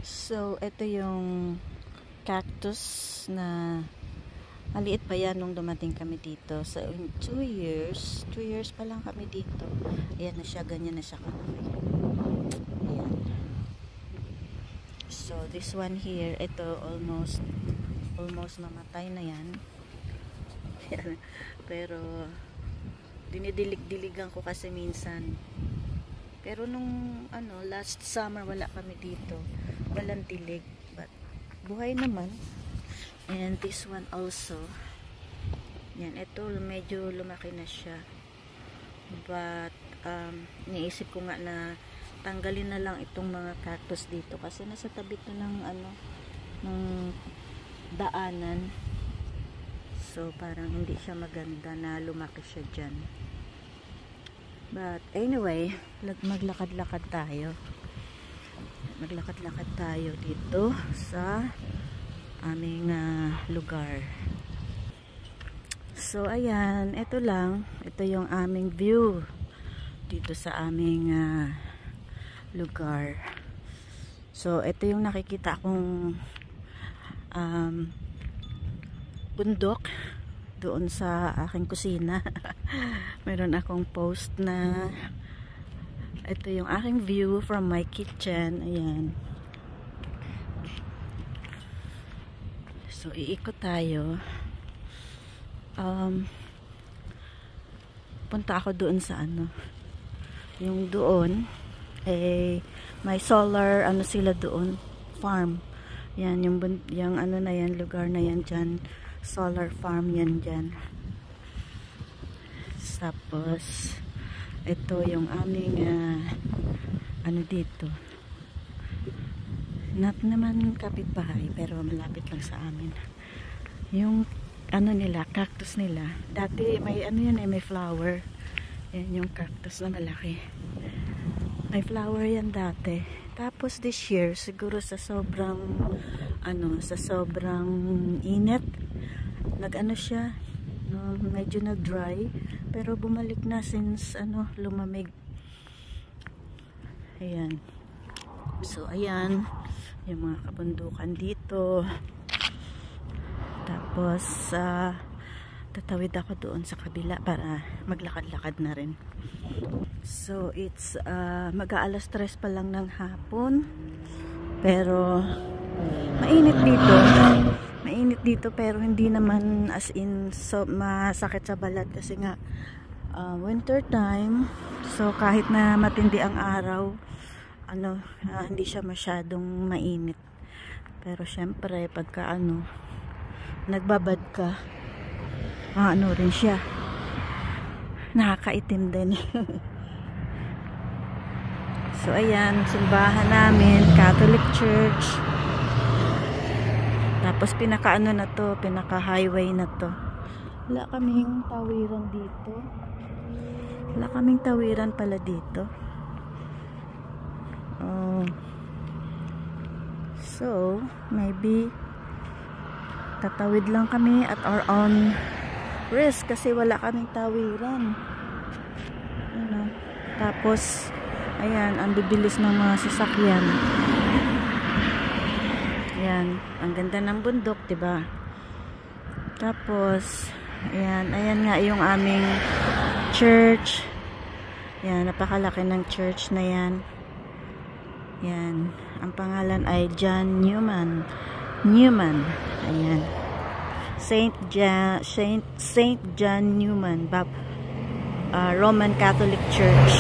So, ito yung cactus na maliit pa yan nung dumating kami dito. So, in 2 years pa lang kami dito. Ayan na siya, ganyan na siya kalaki. Ayan. So, this one here, ito almost namatay na yan. Pero, dinidilig-diligan ko kasi minsan. Pero nung last summer wala kami dito. Walang dilig. But buhay naman. And this one also. Yan, ito medyo lumaki na siya. But niisip ko nga na tanggalin na lang itong mga cactus dito kasi nasa tabi to ng ng daanan. So parang hindi siya maganda na lumaki siya diyan. But anyway, maglakad-lakad tayo. Maglakad-lakad tayo dito sa aming lugar. So ayan, ito lang. Ito yung aming view dito sa aming lugar. So ito yung nakikita kong bundok doon sa aking kusina. Meron akong post na ito yung aking view from my kitchen. Ayan. So iikot tayo. Punta ako doon sa yung doon may solar sila doon, farm. Yan yung na yan, lugar na yan dyan, solar farm yan dyan. Tapos ito yung aming dito, not naman kapitbahay pero malapit lang sa amin. Yung nila, cactus nila. Dati may yan may flower. Yan yung cactus na malaki. May flower yan dati. Tapos this year, siguro sa sobrang init, siya, medyo nag-dry, pero bumalik na since lumamig. Ayan. So ayan, yung mga kabundukan dito. Tapos tatawid ako doon sa kabila para maglakad-lakad na rin. So it's mag-aalas 3 pa lang ng hapon. Pero mainit dito. Mainit dito pero hindi naman as in so masakit sa balat kasi nga winter time. So kahit na matindi ang araw, hindi siya masyadong mainit. Pero syempre pagka nagbabad ka, rin siya, nakakaitim din. So ayan, simbahan namin, Catholic Church. Tapos pinaka pinaka-highway na to. Wala kaming tawiran dito. Wala kaming tawiran pala dito. So maybe tatawid lang kami at our own risk kasi wala kaming tawiran. Tapos ayan, ang bibilis ng mga sasakyan. Ayan, ang ganda ng bundok, 'di ba? Tapos ayan nga yung aming church. Ayan, napakalaki ng church na yan. Ayan, ang pangalan ay John Newman. Ayan. Saint John Newman, Roman Catholic Church.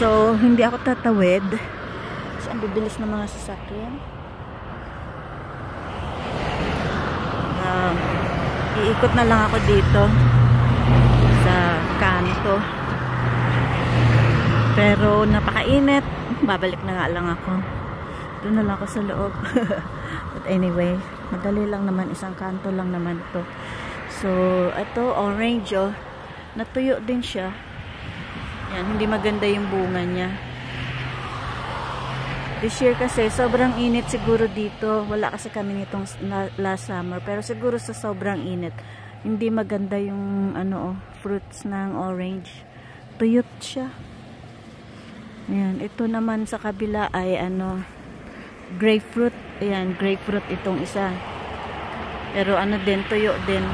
So, hindi ako tatawid. So, ang bibilis ng mga sasakyan. Iikot na lang ako dito sa kanto. Pero napakainit. Babalik na nga lang ako. Doon na lang ako sa loob. But anyway, madali lang naman, isang kanto lang naman to. So ito orange, natuyo din siya. Yan, hindi maganda yung bunga niya. This year kasi sobrang init siguro dito. Wala kasi kami nitong last summer, pero siguro sa sobrang init hindi maganda yung fruits ng orange. Tuyot siya. Ayan, ito naman sa kabila ay ano, grapefruit. Ayan, grapefruit itong isa. Pero ano din, tuyo din.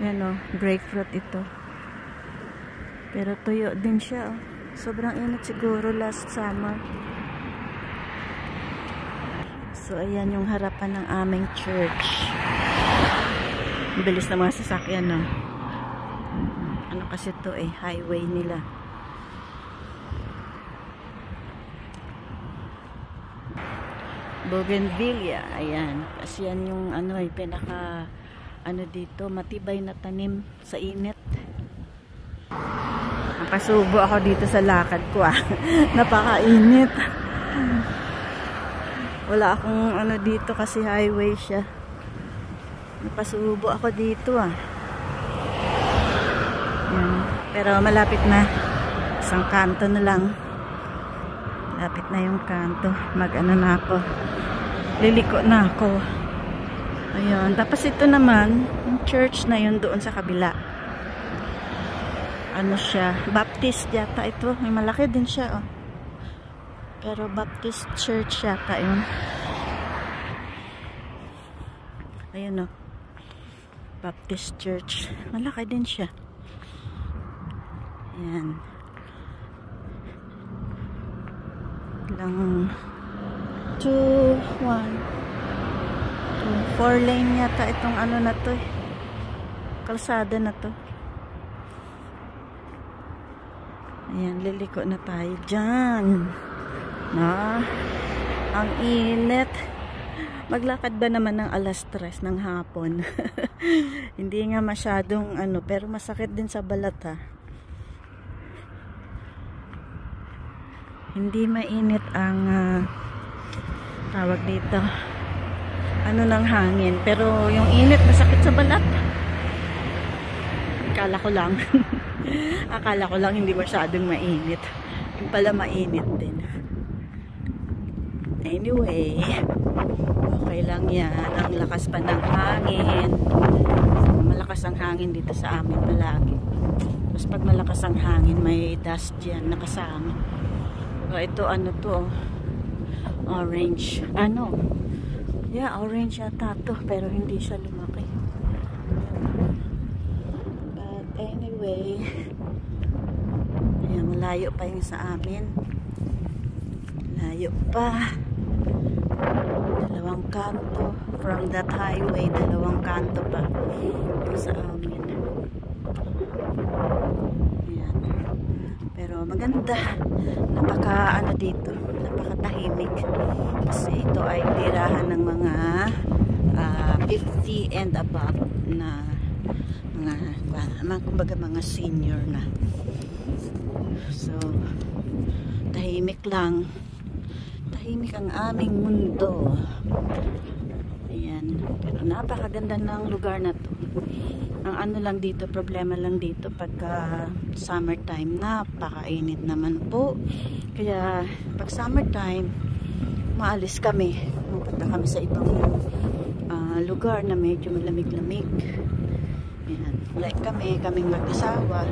Ayan o, grapefruit ito. Pero tuyo din siya. Oh. Sobrang init siguro last summer. So, ayan yung harapan ng aming church. Ang bilis na mga sasakyan, no? Ano kasi to eh, highway nila. Bougainvillea, ayan. Kasi yan yung ano eh, pinaka ano dito, matibay na tanim sa init. Napasubo ako dito sa lakad ko ah. Napakainit. Wala akong ano dito kasi highway siya. Napasubo ako dito ah. Yan. Pero malapit na. Isang kanto na lang. Malapit na yung kanto. Mag-ano na ako. Liliko na ako. Ayun. Tapos ito naman, yung church na yun doon sa kabila. Ano siya? Baptist yata ito. May malaki din siya oh. Pero Baptist church yata yun. Ayun oh. Baptist Church. Malaki din siya. Ayan. Lang 2, 1, 2, 4 lane yata itong ano na to eh. Kalsada na to. Ayan, liliko na tayo dyan. Na, ang init. Maglakad ba naman ng alas 3 ng hapon? Hindi nga masyadong ano, pero masakit din sa balat ha. Hindi mainit ang tawag dito. Ano ng hangin, pero yung init masakit sa balat. Akala ko lang. Akala ko lang hindi masyadong mainit. Yung pala mainit din. Anyway, okay lang yan. Ang lakas pa ng hangin. Malakas ang hangin dito sa amin palagi. Tapos pag malakas ang hangin, may dust dyan nakasama. So, ito ano to? Orange. Ano? Yeah, orange yata to. Pero hindi siya lumaki. But anyway, ayan, malayo pa yung sa amin. Malayo pa. Dalawang kanto. From that highway, dalawang kanto pa sa amin. Ayan. Pero maganda. Napaka ano dito. Napakatahimik. Kasi ito ay tirahan ng mga 50 and above na kumbaga mga senior na. So, tahimik lang. Tahimik ang aming mundo. Ayan. Pero napakaganda ng lugar na to. Ang ano lang dito, problema lang dito pagka summertime, napakainit naman po. Kaya pag summertime, maalis kami. Pupunta kami sa ibang lugar na medyo malamig-lamig. Ayan. Like kaming mag-asawa.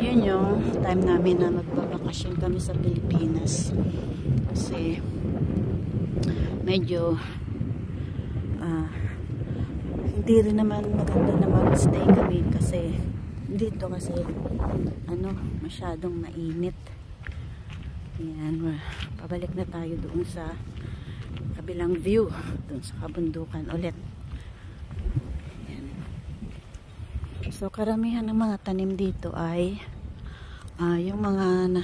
Yun yung time namin na magbabakasyon kami sa Pilipinas. Kasi medyo hindi rin naman maganda naman stay kami kasi dito kasi ano, masyadong mainit. Ayan, pabalik na tayo doon sa kabilang view, doon sa kabundukan ulit. Ayan. So karamihan ng mga tanim dito ay yung mga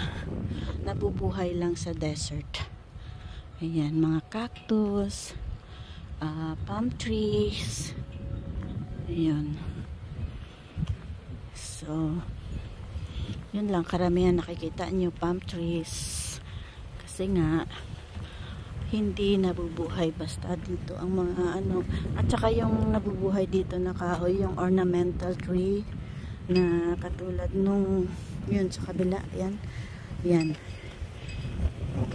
nabubuhay lang sa desert. Ayan, mga cactus, palm trees. Ayan. So, yun lang, karamihan nakikita nyo, palm trees. Kasi nga, hindi nabubuhay basta dito ang mga ano. At saka yung nabubuhay dito na kahoy, yung ornamental tree na katulad nung yun sa kabila. Yan. Yan.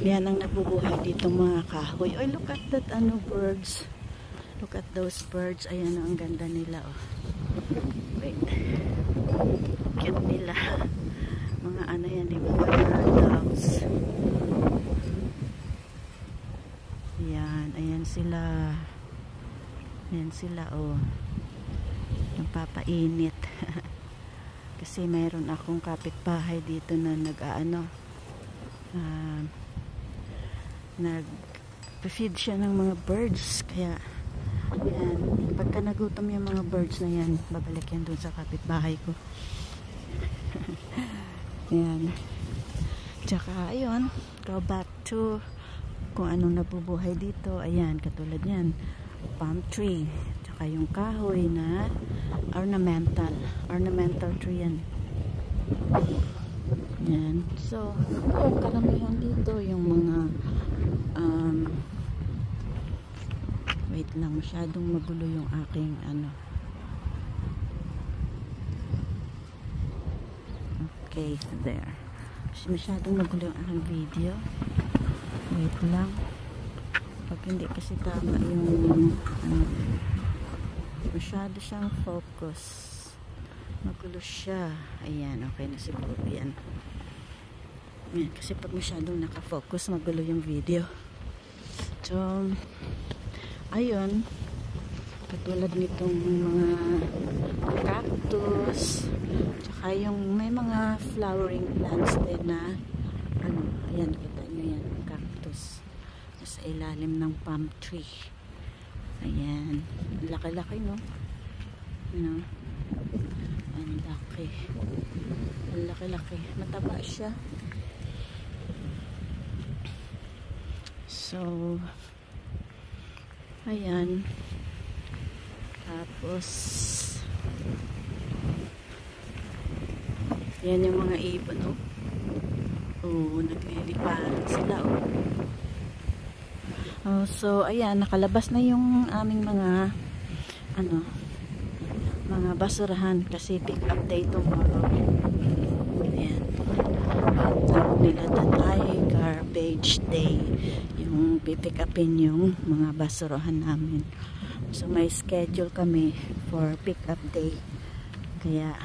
Yan ang nabubuhay dito mga kahoy. Oh, look at that ano, birds. Look at those birds. Ayan, ang ganda nila. Oh. Wait. Cute nila. Mga ano yan, di ba? Mga Yan sila, oh. Nagpapainit. Kasi mayroon akong kapitbahay dito na nag-feed siya ng mga birds. Kaya, yan. Pagka nagutom yung mga birds na yan, babalik yan dun sa kapitbahay ko. Yan. Tsaka, ayun, go back to kung anong nabubuhay dito. Ayan, katulad yan. Palm tree. Tsaka yung kahoy na ornamental tree yan. Yan. So, karamihan dito yung mga wait lang, masyadong magulo yung aking okay, there. Masyadong magulo yung aking video. Wait lang. Pag hindi kasi tama yung masyado siyang focus. Magulo siya. Ayan, okay na siguro yan. Ayan, kasi pag masyadong nakafocus, magulo yung video. So, ayun. Katulad nitong mga cactus. Tsaka yung may mga flowering plants din na ayan, kita nyo yan, cactus. Sa ilalim ng palm tree. Ayan. Laki-laki, no? Ang laki. Ang laki-laki. Mataba siya. So, ayan. Tapos, yan yung mga ibon, oh. Oh, nagliliparan sila, oh. Oh, so, ayan, nakalabas na yung aming mga mga basurahan kasi pick up day tomorrow. Ayan. At tawag nila doon ay garbage day. Yung pipick upin yung mga basurahan namin. So, may schedule kami for pick up day. Kaya,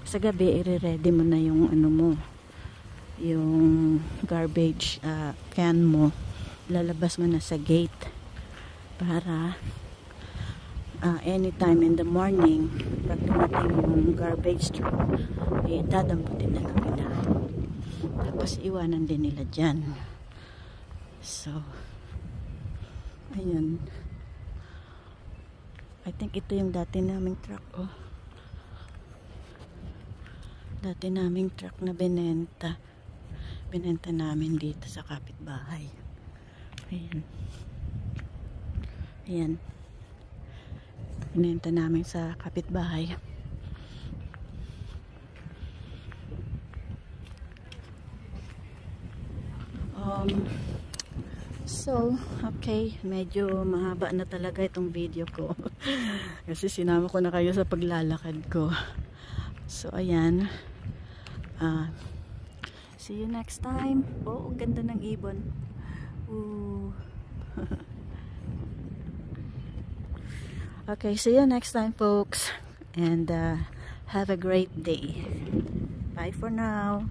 sa gabi, i-ready mo na yung yung garbage can mo. Lalabas mo na sa gate para anytime in the morning pag dumating yung garbage truck dadamputin na lang nila, tapos iwanan din nila dyan. So ayun, I think ito yung dati naming truck, oh. Dati naming truck na binenta namin dito sa kapitbahay. Ayan. Ayan. Binenta namin sa kapitbahay. So, okay. Medyo mahaba na talaga itong video ko. Kasi sinama ko na kayo sa paglalakad ko. So, ayan. See you next time. Oh, ang ganda ng ibon. Ooh. Okay, see you next time, folks. And have a great day. Bye for now.